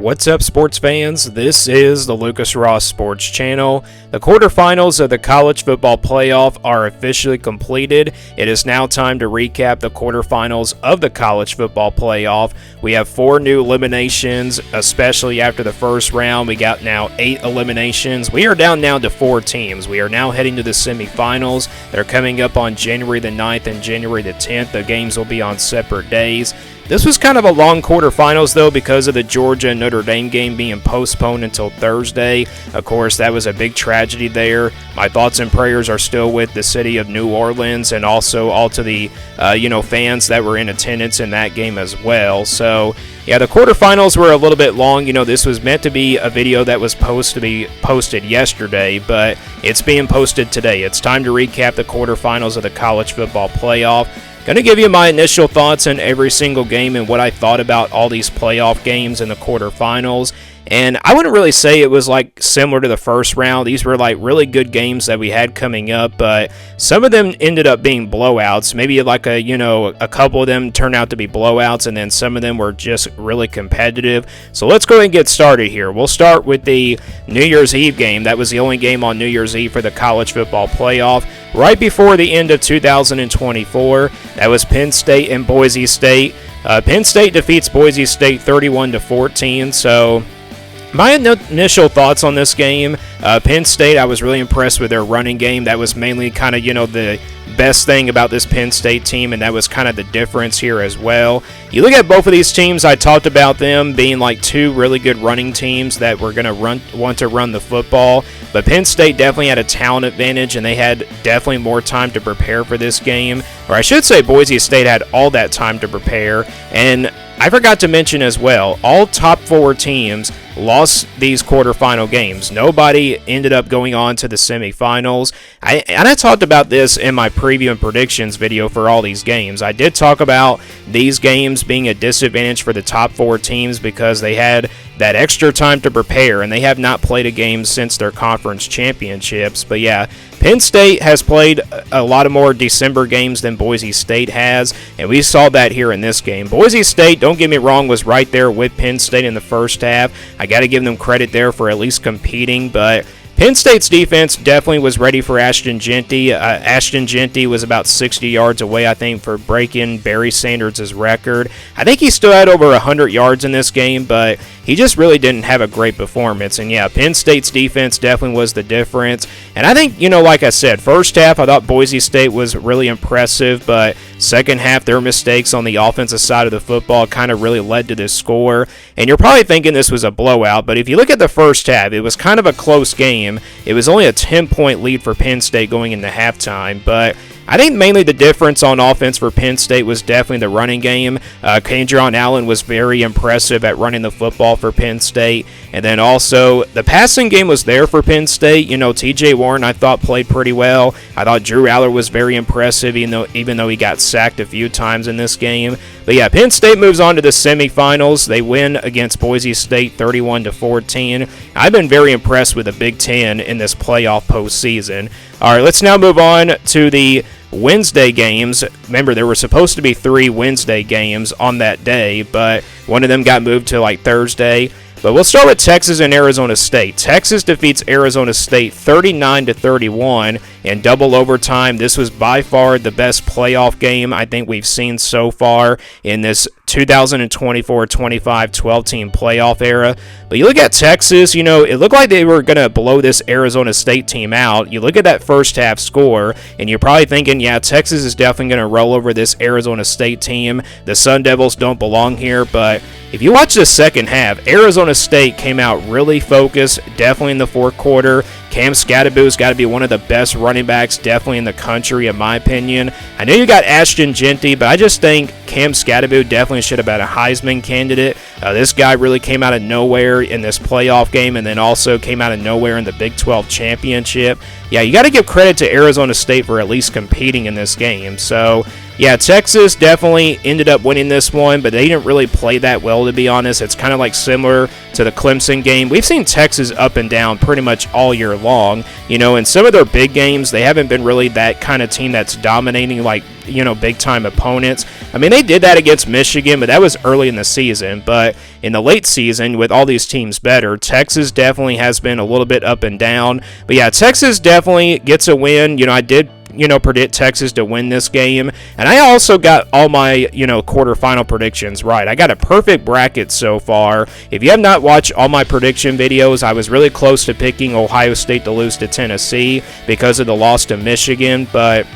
What's up, sports fans? This is the Lucas Ross Sports Channel. The quarterfinals of the college football playoff are officially completed. It is now time to recap the quarterfinals of the college football playoff. We have 4 new eliminations, especially after the first round. We got now 8 eliminations. We are down now to 4 teams. We are now heading to the semifinals. They're coming up on January the 9th and January the 10th. The games will be on separate days. This was kind of a long quarterfinals, though, because of the Georgia and Notre Dame game being postponed until Thursday. Of course, that was a big tragedy there. My thoughts and prayers are still with the city of New Orleans and also all to the fans that were in attendance in that game as well. So, yeah, the quarterfinals were a little bit long. This was meant to be a video that was supposed to be posted yesterday, but it's being posted today. It's time to recap the quarterfinals of the college football playoff. Going to give you my initial thoughts on every single game and what I thought about all these playoff games in the quarterfinals. And I wouldn't really say it was like similar to the first round. These were like really good games that we had coming up, but some of them ended up being blowouts. Maybe like a couple of them turned out to be blowouts, and then some of them were just really competitive. So let's go ahead and get started here. We'll start with the New Year's Eve game. That was the only game on New Year's Eve for the college football playoff. Right before the end of 2024, that was Penn State and Boise State. Penn State defeats Boise State 31-14. So my initial thoughts on this game, Penn State, I was really impressed with their running game. That was mainly kind of, the best thing about this Penn State team, and that was kind of the difference here as well. You look at both of these teams, I talked about them being like 2 really good running teams that were going to want to run the football, but Penn State definitely had a talent advantage, and they had definitely more time to prepare for this game, or I should say Boise State had all that time to prepare. And I forgot to mention as well, all top 4 teams lost these quarterfinal games. Nobody ended up going on to the semifinals. I talked about this in my preview and predictions video for all these games. I did talk about these games being a disadvantage for the top 4 teams because they had that extra time to prepare, and they have not played a game since their conference championships. But yeah, Penn State has played a lot of more December games than Boise State has, and we saw that here in this game. Boise State, don't get me wrong, was right there with Penn State in the first half. I got to give them credit there for at least competing, but Penn State's defense definitely was ready for Ashton Jeanty. Ashton Jeanty was about 60 yards away, I think, for breaking Barry Sanders' record. I think he still had over 100 yards in this game, but he just really didn't have a great performance. And yeah, Penn State's defense definitely was the difference. And I think, like I said, first half I thought Boise State was really impressive, but second half their mistakes on the offensive side of the football kind of really led to this score. And you're probably thinking this was a blowout, but if you look at the first half, it was kind of a close game. It was only a 10-point lead for Penn State going into halftime, but I think mainly the difference on offense for Penn State was definitely the running game. Kandron Allen was very impressive at running the football for Penn State. And then also, the passing game was there for Penn State. TJ Warren, I thought, played pretty well. I thought Drew Aller was very impressive, even though he got sacked a few times in this game. But yeah, Penn State moves on to the semifinals. They win against Boise State 31-14. I've been very impressed with the Big Ten in this playoff postseason. All right, let's now move on to the Wednesday games. Remember, there were supposed to be 3 Wednesday games on that day, but one of them got moved to like Thursday. But we'll start with Texas and Arizona State. Texas defeats Arizona State 39-31 in double overtime. This was by far the best playoff game I think we've seen so far in this 2024-25 12-team playoff era. But you look at Texas, it looked like they were going to blow this Arizona State team out. You look at that first half score, and you're probably thinking, yeah, Texas is definitely going to roll over this Arizona State team. The Sun Devils don't belong here, but if you watch the second half, Arizona State came out really focused, definitely in the fourth quarter. Cam Scadaboo's got to be one of the best running backs definitely in the country, in my opinion. I know you got Ashton Jeanty, but I just think Cam Scadaboo definitely should have been a Heisman candidate. This guy really came out of nowhere in this playoff game, and then also came out of nowhere in the Big 12 championship. Yeah, you got to give credit to Arizona State for at least competing in this game. So Yeah, Texas definitely ended up winning this one, but they didn't really play that well, to be honest. It's kind of like similar to the Clemson game. We've seen Texas up and down pretty much all year long. In some of their big games, they haven't been really that kind of team that's dominating like, big-time opponents. I mean, they did that against Michigan, but that was early in the season. But in the late season, with all these teams better, Texas definitely has been a little bit up and down. But yeah, Texas definitely gets a win. I did predict Texas to win this game. And I also got all my, quarterfinal predictions right. I got a perfect bracket so far. If you have not watched all my prediction videos, I was really close to picking Ohio State to lose to Tennessee because of the loss to Michigan, but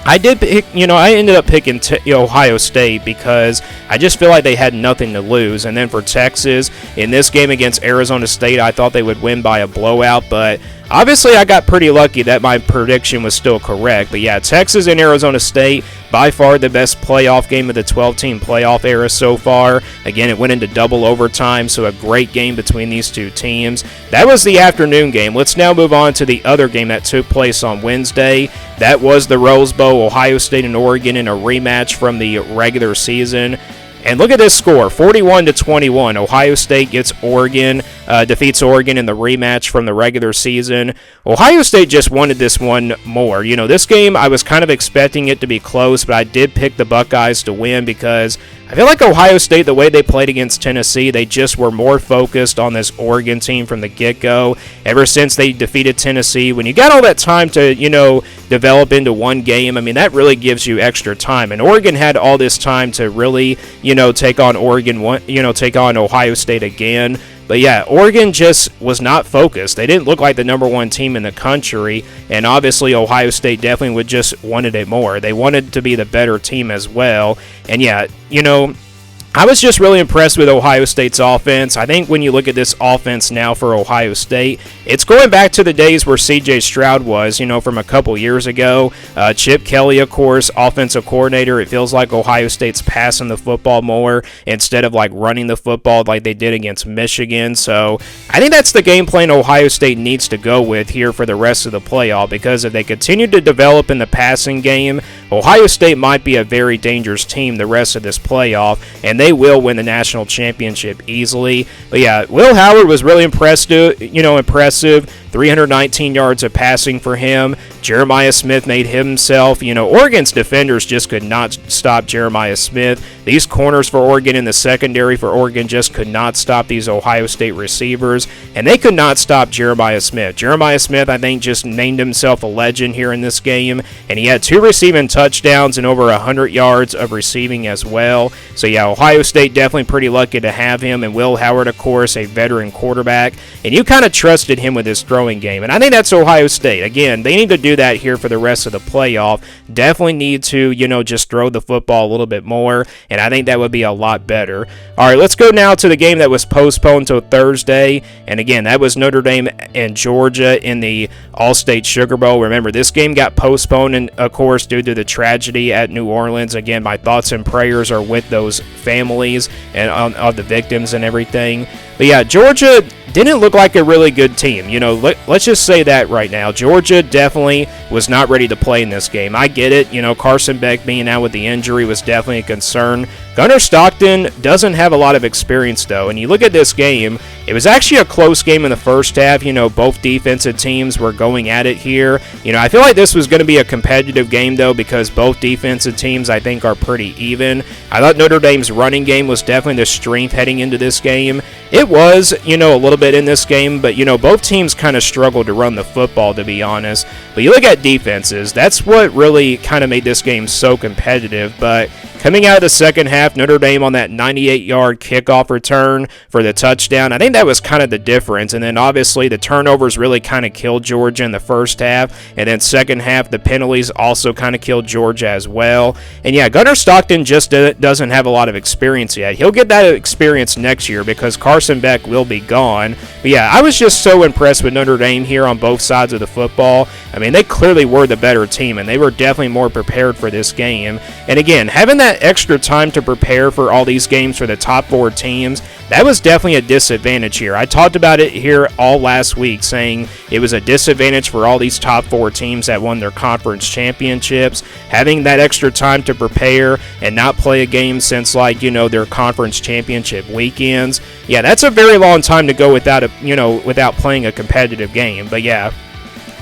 I did pick, I ended up picking Ohio State because I just feel like they had nothing to lose. And then for Texas, in this game against Arizona State, I thought they would win by a blowout, but obviously I got pretty lucky that my prediction was still correct. But yeah, Texas and Arizona State, by far the best playoff game of the 12-team playoff era so far. Again, it went into double overtime, so a great game between these two teams. That was the afternoon game. Let's now move on to the other game that took place on Wednesday. That was the Rose Bowl, Ohio State and Oregon in a rematch from the regular season. And look at this score, 41-21. Ohio State defeats Oregon in the rematch from the regular season. Ohio State just wanted this one more. This game, I was kind of expecting it to be close, but I did pick the Buckeyes to win because I feel like Ohio State, the way they played against Tennessee, they just were more focused on this Oregon team from the get-go. Ever since they defeated Tennessee, when you got all that time to, develop into one game, I mean, that really gives you extra time. And Oregon had all this time to really, take on Ohio State again. But yeah, Oregon just was not focused. They didn't look like the number one team in the country, and obviously Ohio State definitely would just wanted it more. They wanted to be the better team as well. And yeah, I was just really impressed with Ohio State's offense. I think when you look at this offense now for Ohio State, it's going back to the days where C.J. Stroud was, from a couple years ago. Chip Kelly, of course, offensive coordinator. It feels like Ohio State's passing the football more instead of like running the football like they did against Michigan. So I think that's the game plan Ohio State needs to go with here for the rest of the playoff, because if they continue to develop in the passing game, Ohio State might be a very dangerous team the rest of this playoff, and they will win the national championship easily. But yeah, Will Howard was really impressive. 319 yards of passing for him. Jeremiah Smith made himself. Oregon's defenders just could not stop Jeremiah Smith. These corners for Oregon in the secondary for Oregon just could not stop these Ohio State receivers, and they could not stop Jeremiah Smith. Jeremiah Smith, I think, just named himself a legend here in this game, and he had 2 receiving touchdowns and over 100 yards of receiving as well. So yeah, Ohio State definitely pretty lucky to have him, and Will Howard, of course, a veteran quarterback, and you kind of trusted him with his throwing game, and I think that's Ohio State. Again, they need to do that here for the rest of the playoff. Definitely need to, just throw the football a little bit more, and I think that would be a lot better. All right, let's go now to the game that was postponed till Thursday, and again, that was Notre Dame and Georgia in the All-State Sugar Bowl. Remember, this game got postponed, and of course, due to the tragedy at New Orleans. Again, my thoughts and prayers are with those families and of the victims and everything. But yeah, Georgia didn't look like a really good team. Let's just say that right now. Georgia definitely was not ready to play in this game. I get it. Carson Beck being out with the injury was definitely a concern. Gunnar Stockton doesn't have a lot of experience, though. And you look at this game, it was actually a close game in the first half. Both defensive teams were going at it here. I feel like this was going to be a competitive game, though, because both defensive teams, I think, are pretty even. I thought Notre Dame's running game was definitely the strength heading into this game. It was, a little bit in this game, but, both teams kind of struggled to run the football, to be honest. But you look at defenses, that's what really kind of made this game so competitive. But coming out of the second half, Notre Dame on that 98-yard kickoff return for the touchdown, I think that was kind of the difference. And then obviously the turnovers really kind of killed Georgia in the first half. And then second half, the penalties also kind of killed Georgia as well. And yeah, Gunnar Stockton just doesn't have a lot of experience yet. He'll get that experience next year because Carson Beck will be gone. But yeah, I was just so impressed with Notre Dame here on both sides of the football. I mean, they clearly were the better team, and they were definitely more prepared for this game. And again, having that that extra time to prepare for all these games for the top 4 teams, that was definitely a disadvantage here. I talked about it here all last week, saying it was a disadvantage for all these top 4 teams that won their conference championships. Having that extra time to prepare and not play a game since, like, their conference championship weekends. Yeah, that's a very long time to go without without playing a competitive game. But yeah,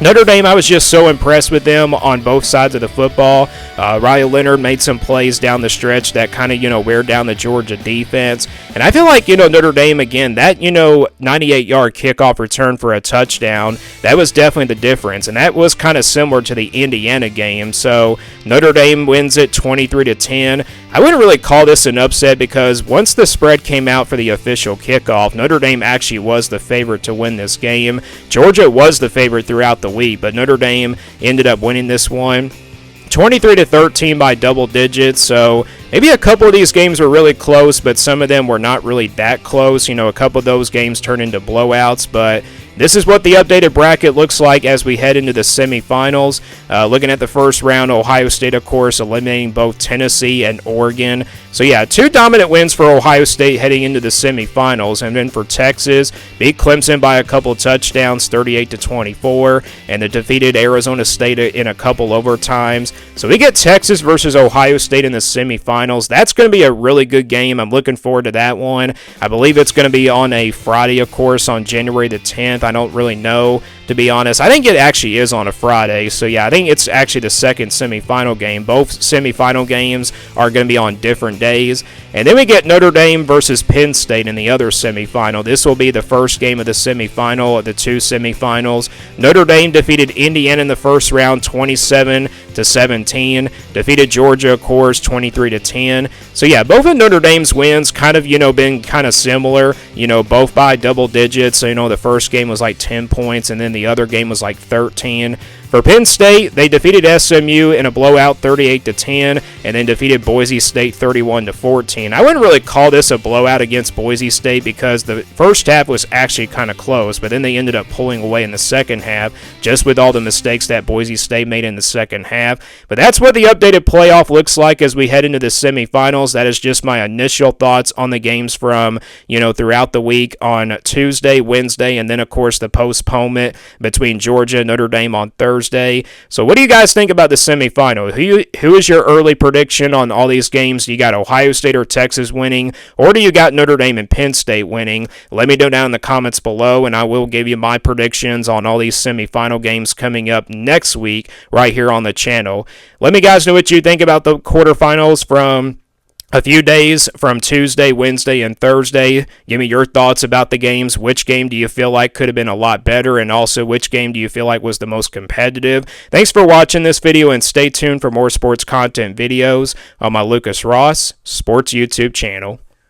Notre Dame, I was just so impressed with them on both sides of the football. Riley Leonard made some plays down the stretch that kind of, wear down the Georgia defense. And I feel like, Notre Dame, again, that, 98-yard kickoff return for a touchdown, that was definitely the difference. And that was kind of similar to the Indiana game. So Notre Dame wins it 23-10. I wouldn't really call this an upset because once the spread came out for the official kickoff, Notre Dame actually was the favorite to win this game. Georgia was the favorite throughout the week, but Notre Dame ended up winning this one 23-13 by double digits. So maybe a couple of these games were really close, but some of them were not really that close. A couple of those games turned into blowouts, but this is what the updated bracket looks like as we head into the semifinals. Looking at the first round, Ohio State, of course, eliminating both Tennessee and Oregon. So yeah, 2 dominant wins for Ohio State heading into the semifinals. And then for Texas, beat Clemson by a couple touchdowns, 38-24, and they defeated Arizona State in a couple overtimes. So we get Texas versus Ohio State in the semifinals. That's going to be a really good game. I'm looking forward to that one. I believe it's going to be on a Friday, of course, on January the 10th. I don't really know, to be honest. I think it actually is on a Friday. So yeah, I think it's actually the second semifinal game. Both semifinal games are going to be on different days. And then we get Notre Dame versus Penn State in the other semifinal. This will be the first game of the semifinal of the 2 semifinals. Notre Dame defeated Indiana in the first round 27-17. Defeated Georgia, of course, 23-10. So yeah, both of Notre Dame's wins kind of, been kind of similar, both by double digits. So, the first game was like 10 points, and then the other game was like 13. For Penn State, they defeated SMU in a blowout 38-10, and then defeated Boise State 31-14. I wouldn't really call this a blowout against Boise State because the first half was actually kind of close, but then they ended up pulling away in the second half just with all the mistakes that Boise State made in the second half. But that's what the updated playoff looks like as we head into the semifinals. That is just my initial thoughts on the games from, throughout the week on Tuesday, Wednesday, and then, of course, the postponement between Georgia and Notre Dame on Thursday. So what do you guys think about the semifinal? Who is your early prediction on all these games? Do you got Ohio State or Texas winning, or do you got Notre Dame and Penn State winning? Let me know down in the comments below, and I will give you my predictions on all these semifinal games coming up next week right here on the channel. Let me guys know what you think about the quarterfinals from a few days from Tuesday, Wednesday, and Thursday. Give me your thoughts about the games. Which game do you feel like could have been a lot better? And also, which game do you feel like was the most competitive? Thanks for watching this video, and stay tuned for more sports content videos on my Lucas Ross Sports YouTube channel.